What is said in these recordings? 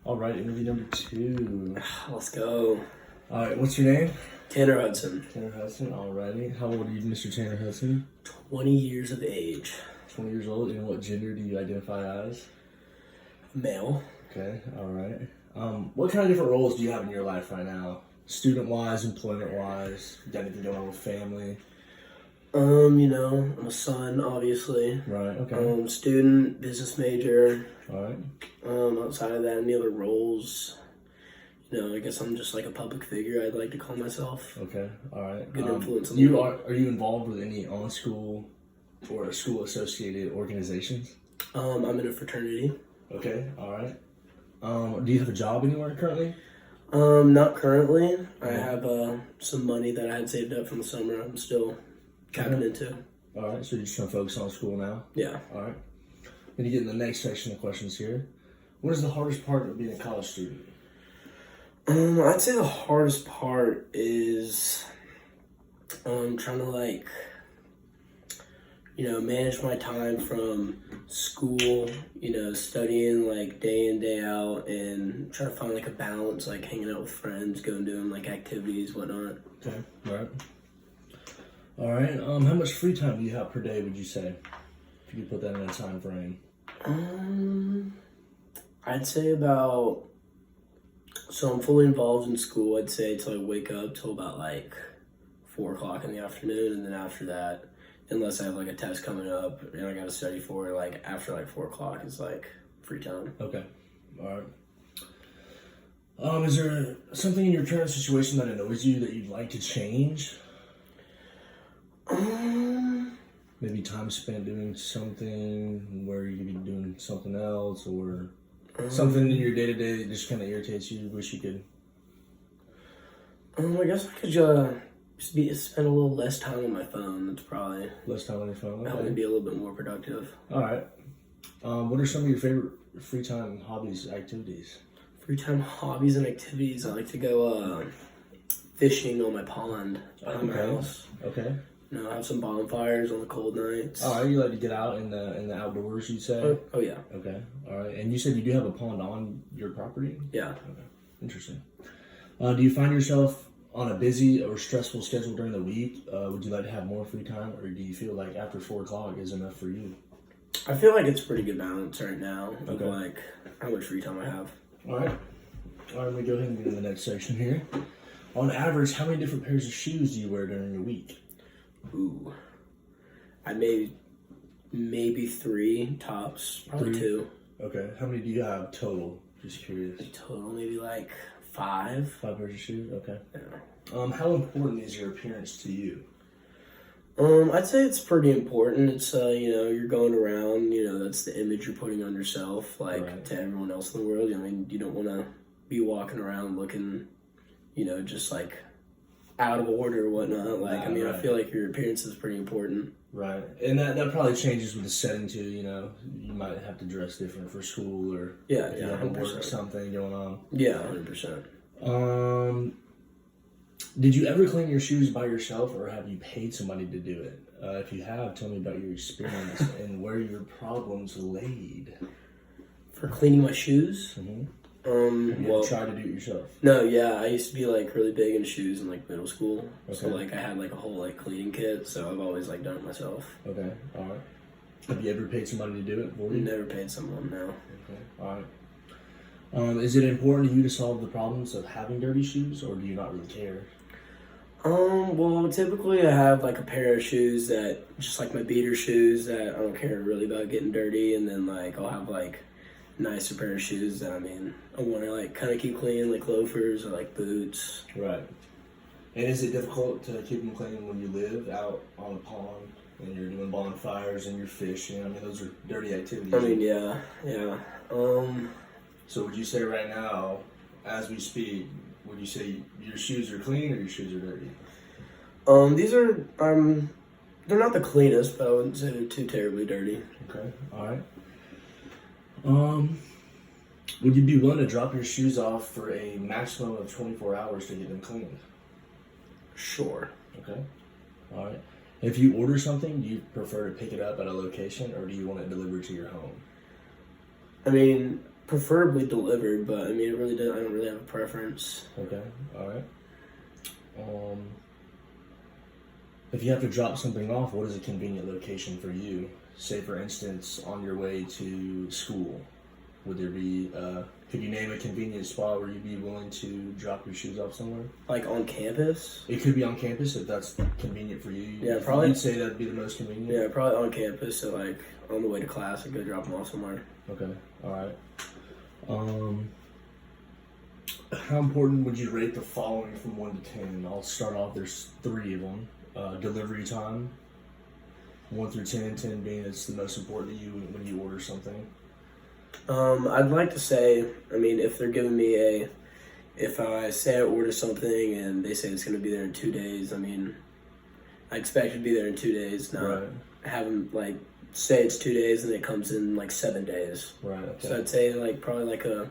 All right, interview number 2. Let's go. All right, what's your name? Tanner Hudson, Tanner Hudson. Alrighty. How old are you, Mr. Tanner Hudson? 20 years of age. 20 years old. And what gender do you identify as? Male. Okay, all right. What kind of different roles do you have in your life right now? Student-wise, employment-wise? You got anything going on with family? I'm a son, obviously. Right, okay. Student, business major. All right. Outside of that, any other roles? I guess I'm just like a public figure, I'd like to call myself. Okay, all right. Good influence on the world. Are you involved with any on-school or school-associated organizations? I'm in a fraternity. Okay, all right. Do you have a job anywhere currently? Not currently. I have some money that I had saved up from the summer. I'm still capping into. All right, so you're just trying to focus on school now? Yeah. All right. Then you get in the next section of questions here. What is the hardest part of being a college student? I'd say the hardest part is trying to manage my time from school, studying like day in, day out, and trying to find like a balance, like hanging out with friends, going doing like activities, whatnot. Okay, all right. All right, how much free time do you have per day, would you say? If you could put that in a time frame. I'd say so I'm fully involved in school, I'd say till I wake up till about like 4 o'clock in the afternoon, and then after that, unless I have like a test coming up and I gotta study for it, like after like 4 o'clock is like free time. Okay, all right. Is there something in your current situation that annoys you that you'd like to change? Maybe time spent doing something where you could be doing something else, or something in your day-to-day that just kind of irritates you, wish you could. I guess I could just spend a little less time on my phone. That's probably Less time on your phone? help me Okay. be a little bit more productive. All right. What are some of your favorite free time hobbies, activities? Free time hobbies and activities. I like to go fishing on my pond behind my house. Okay. I have some bonfires on the cold nights. All right. You like to get out in the outdoors, you'd say? Oh yeah. Okay. All right. And you said you do have a pond on your property? Yeah. Okay. Interesting. Do you find yourself on a busy or stressful schedule during the week? Would you like to have more free time, or do you feel like after 4 o'clock is enough for you? I feel like it's pretty good balance right now of Okay. like how much free time I have. All right. All right. Let me go ahead and get to the next section here. On average, how many different pairs of shoes do you wear during your week? Ooh. I maybe 3 tops, probably 3? 2. Okay. How many do you have total? Just curious. Total maybe like 5. 5 pairs of shoes? Okay. Yeah. How important is your appearance to you? I'd say it's pretty important. It's you're going around, that's the image you're putting on yourself, like Right. to everyone else in the world. I mean, you don't want to be walking around looking, just like out of order or whatnot. Like, Right, I mean, right. I feel like your appearance is pretty important. Right. And that probably changes with the setting too, You might have to dress different for school, or Yeah, if you yeah, have a work 100%. something going on. Yeah, 100%. Did you ever clean your shoes by yourself, or have you paid somebody to do it? If you have, tell me about your experience and where your problems laid. For cleaning my shoes, Mm-hmm. Have you well, ever tried to do it yourself? no, yeah, I used to be like really big in shoes in like middle school. So Okay. like I had like a whole like cleaning kit. So I've always like done it myself. Okay, all right. Have you ever paid somebody to do it for you? Never paid someone now. Okay, all right. Is it important to you to solve the problems of having dirty shoes, or do you not really care? Well, typically I have like a pair of shoes that, just like my beater shoes, that I don't care really about getting dirty, and then like I'll have like nicer pair of shoes that, I mean, I want to like kind of keep clean, like loafers or like boots. Right. And is it difficult to keep them clean when you live out on a pond and you're doing bonfires and you're fishing? I mean, those are dirty activities. I mean, yeah. So would you say right now, as we speak, would you say your shoes are clean or your shoes are dirty? These are, they're not the cleanest, but I wouldn't say they're too terribly dirty. Okay, all right. Would you be willing to drop your shoes off for a maximum of 24 hours to get them cleaned? Sure. Okay, all right. If you order something, do you prefer to pick it up at a location, or do you want it delivered to your home? I mean, Preferably delivered, but I mean, it really does. I don't really have a preference. Okay, all right. If you have to drop something off, what is a convenient location for you? Say, for instance, on your way to school, would there be? Could you name a convenient spot where you'd be willing to drop your shoes off somewhere? Like on campus? It could be on campus if that's convenient for you. Yeah, probably. You'd say that'd be the most convenient. Yeah, probably on campus. So like on the way to class, I'd go drop them off somewhere. Okay, all right. How important would you rate the following from 1 to 10? I'll start off. There's 3 of them. Delivery time, 1 through 10. 10 being it's the most important to you when you order something. I'd like to say, I mean, if they're giving me if I say I order something and they say it's going to be there in 2 days, I mean, I expect it to be there in 2 days, not Right. have them like say it's 2 days and it comes in like 7 days. Right. Okay. So I'd say like probably like a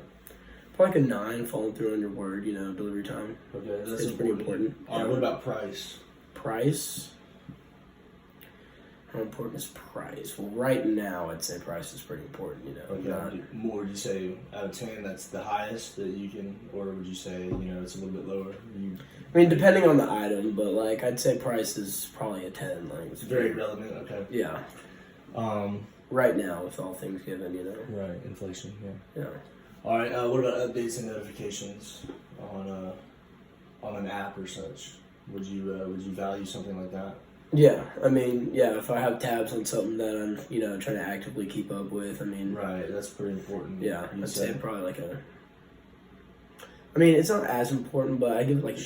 9, following through on your word, delivery time. Okay, that's It's pretty important. All right. What about price? Price? How important is price? Well, right now, I'd say price is pretty important, Okay. Not- More would you say out of 10? That's the highest that you can, or would you say it's a little bit lower? I mean, depending on the item, but like I'd say price is probably a 10. Like It's very relevant. Okay. Yeah. Right now, with all things given, Right. Inflation. Yeah. Yeah. All right. What about updates and notifications on an app or such? Would you value something like that? Yeah. I mean, yeah. If I have tabs on something that I'm, trying to actively keep up with, I mean, Right. That's pretty important. yeah, you'd I'd say probably like a. I mean, it's not as important, but I give it like an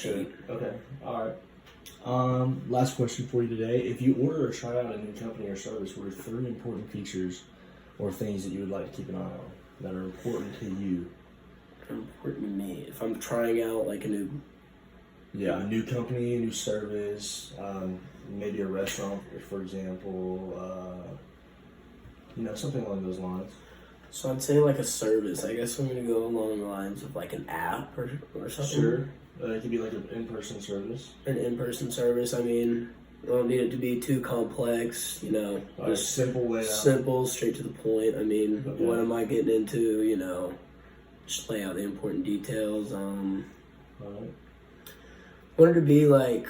8. Okay. All right. Last question for you today. If you order or try out a new company or service, what are 3 important features or things that you would like to keep an eye on that are important to you? Important to me. If I'm trying out like a new. Yeah, a new company, a new service, maybe a restaurant, for example, something along those lines. So I'd say like a service. I guess I'm gonna go along the lines of like an app or something. Sure. It could be like an in-person service. An in-person service. I mean, I don't need it to be too complex. A Just simple way out. simple, straight to the point. I mean, Okay. what am I getting into? Just lay out the important details. All right. Want it to be like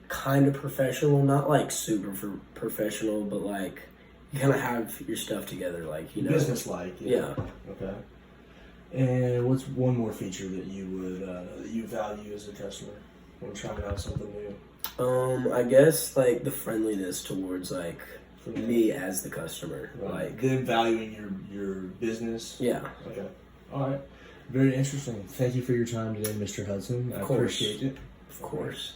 kind of professional, not like super professional, but like you kind of have your stuff together, like Business-like. Yeah. Okay. And what's one more feature that you would that you value as a customer when trying out something new? I guess like the friendliness towards like For them? me as the customer, Right. like Them valuing your business. yeah. Okay. All right. Very interesting. Thank you for your time today, Mr. Hudson. I Of course. appreciate it. Of course.